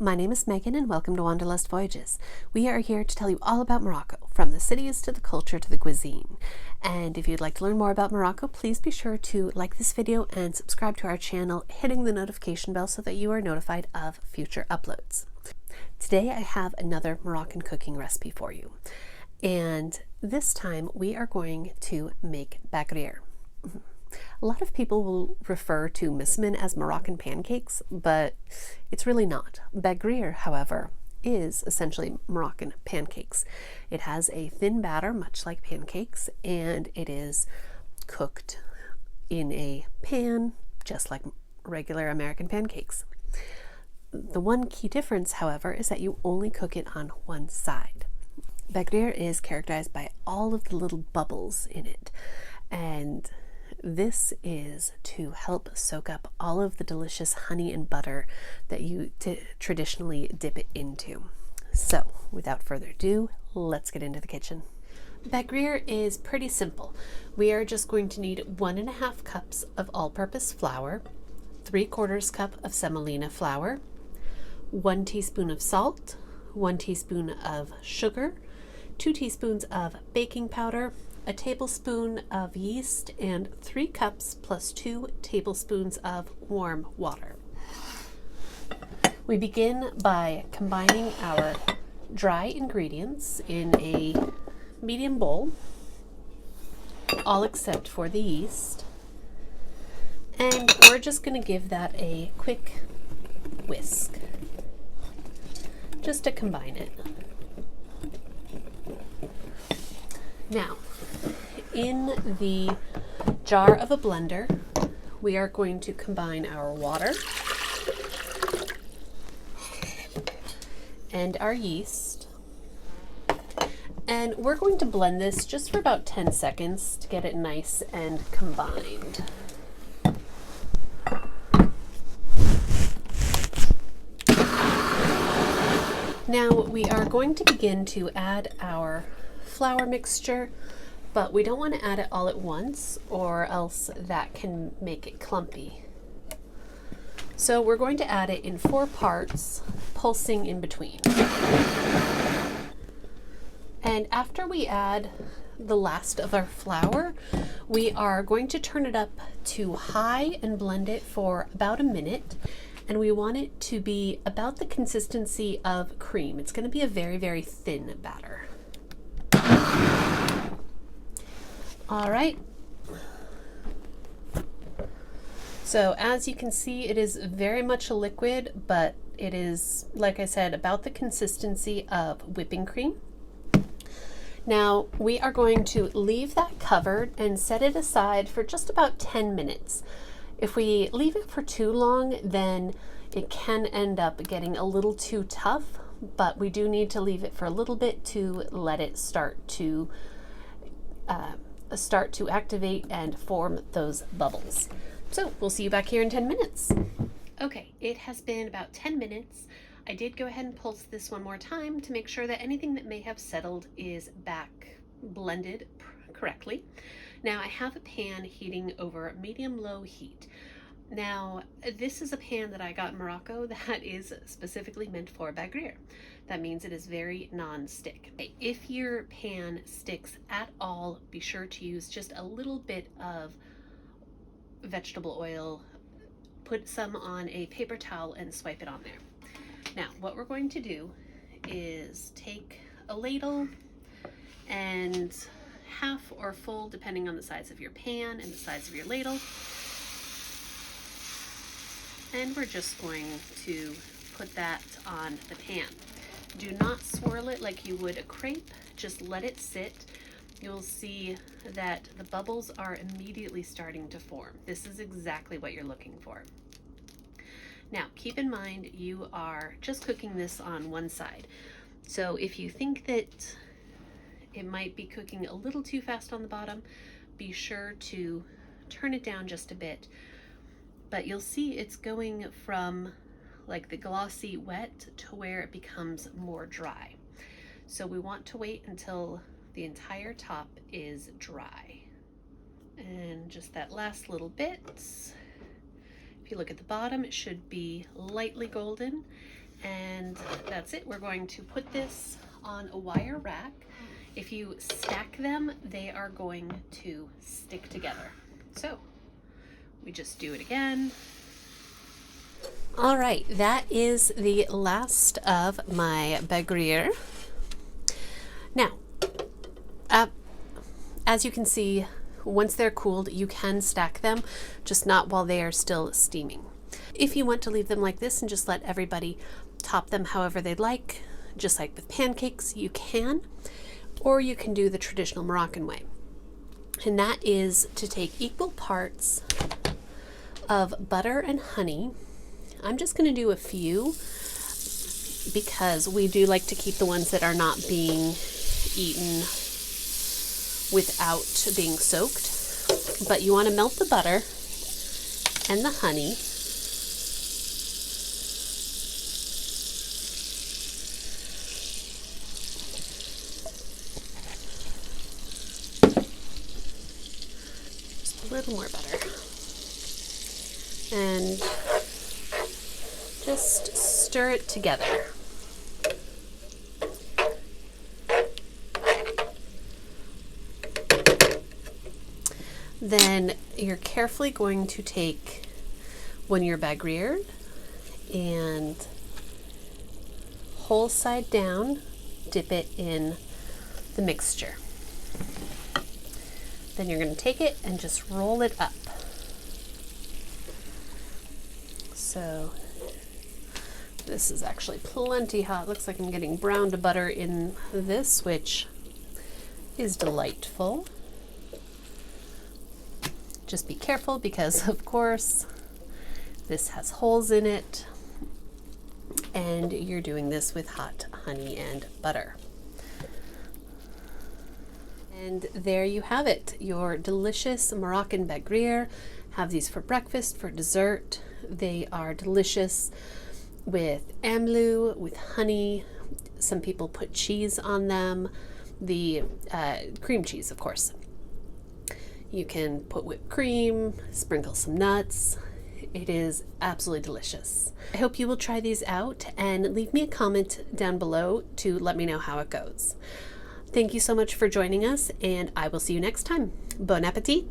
My name is Megan and welcome to Wanderlust Voyages. We are here to tell you all about Morocco, from the cities to the culture to the cuisine. And if you'd like to learn more about Morocco, please be sure to like this video and subscribe to our channel, hitting the notification bell so that you are notified of future uploads. Today I have another Moroccan cooking recipe for you. And this time we are going to make Baghrir. A lot of people will refer to mismin as Moroccan pancakes, but it's really not. Baghrir, however, is essentially Moroccan pancakes. It has a thin batter, much like pancakes, and it is cooked in a pan, just like regular American pancakes. The one key difference, however, is that you only cook it on one side. Baghrir is characterized by all of the little bubbles in it, and this is to help soak up all of the delicious honey and butter that you traditionally dip it into. So, without further ado, let's get into the kitchen. Baghrir is pretty simple. We are just going to need 1.5 cups of all-purpose flour, 3/4 cup of semolina flour, 1 teaspoon of salt, 1 teaspoon of sugar, 2 teaspoons of baking powder, a tablespoon of yeast, and 3 cups plus 2 tablespoons of warm water. We begin by combining our dry ingredients in a medium bowl, all except for the yeast. And we're just going to give that a quick whisk, just to combine it. Now, in the jar of a blender, we are going to combine our water and our yeast. And we're going to blend this just for about 10 seconds to get it nice and combined. Now we are going to begin to add our flour mixture, but we don't want to add it all at once or else that can make it clumpy. So we're going to add it in 4 parts, pulsing in between. And after we add the last of our flour, we are going to turn it up to high and blend it for about a minute. And we want it to be about the consistency of cream. It's going to be a very, very thin batter. All right. So as you can see, it is very much a liquid, but it is, like I said, about the consistency of whipping cream. Now we are going to leave that covered and set it aside for just about 10 minutes. If we leave it for too long, then it can end up getting a little too tough, but we do need to leave it for a little bit to let it start to activate and form those bubbles. So we'll see you back here in 10 minutes. Okay, it has been about 10 minutes. I did go ahead and pulse this one more time to make sure that anything that may have settled is back blended correctly. Now I have a pan heating over medium-low heat. Now, this is a pan that I got in Morocco that is specifically meant for Baghrir. That means it is very non-stick. If your pan sticks at all, be sure to use just a little bit of vegetable oil. Put some on a paper towel and swipe it on there. Now, what we're going to do is take a ladle and half or full, depending on the size of your pan and the size of your ladle. And we're just going to put that on the pan. Do not swirl it like you would a crepe, just let it sit. You'll see that the bubbles are immediately starting to form. This is exactly what you're looking for. Now, keep in mind you are just cooking this on one side. So if you think that it might be cooking a little too fast on the bottom, be sure to turn it down just a bit. But you'll see it's going from like the glossy wet to where it becomes more dry. So we want to wait until the entire top is dry. And just that last little bit. If you look at the bottom, it should be lightly golden. And that's it. We're going to put this on a wire rack. If you stack them, they are going to stick together. So we just do it again. All right, that is the last of my Baghrir. Now, as you can see, once they're cooled, you can stack them, just not while they are still steaming. If you want to leave them like this and just let everybody top them however they'd like, just like with pancakes, you can, or you can do the traditional Moroccan way. And that is to take equal parts of butter and honey. I'm just going to do a few because we do like to keep the ones that are not being eaten without being soaked. But you want to melt the butter and the honey. Just a little more butter. And just stir it together. Then you're carefully going to take one of your Baghrir and whole side down, dip it in the mixture. Then you're going to take it and just roll it up. So this is actually plenty hot. Looks like I'm getting browned butter in this, which is delightful. Just be careful because, of course, this has holes in it, and you're doing this with hot honey and butter. And there you have it, your delicious Moroccan Baghrir. Have these for breakfast, for dessert. They are delicious with amlou, with honey. Some people put cheese on them, the cream cheese, of course. You can put whipped cream, sprinkle some nuts. It is absolutely delicious. I hope you will try these out and leave me a comment down below to let me know how it goes. Thank you so much for joining us, and I will see you next time. Bon appetit!